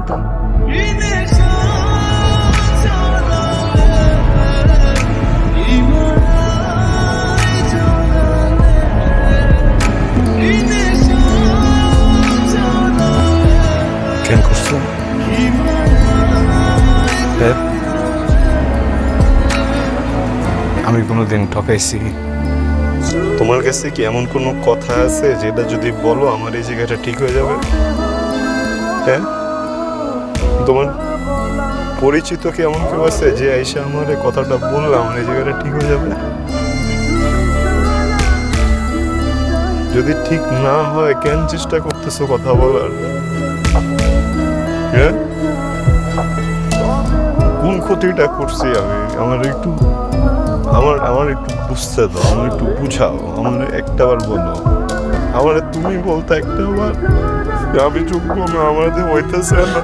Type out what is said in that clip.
করতাম। কেন করছো? আমি কোনোদিন ঠকাইছি? তোমার কাছে কি এমন কোনো কথা আছে যেটা যদি বলো আমার এই জায়গাটা ঠিক হয়ে যাবে? হ্যাঁ, তোমার পরিচিত কি এমন কেউ আছে যে আইসা আমার এই কথাটা বললাম আমার এই জায়গাটা ঠিক হয়ে যাবে? যদি ঠিক না হয় কেন চেষ্টা করতেছো কথা বলার? হ্যাঁ, কোন ক্ষতিটা করছি আমি? আমার একটু বুঝতে দাও, আমার একটু বুঝাও, আমার একটাবার বলো। আমার তুমি বলতে একটাবার আমি যোগ্য না, আমাদের হইতেছে না।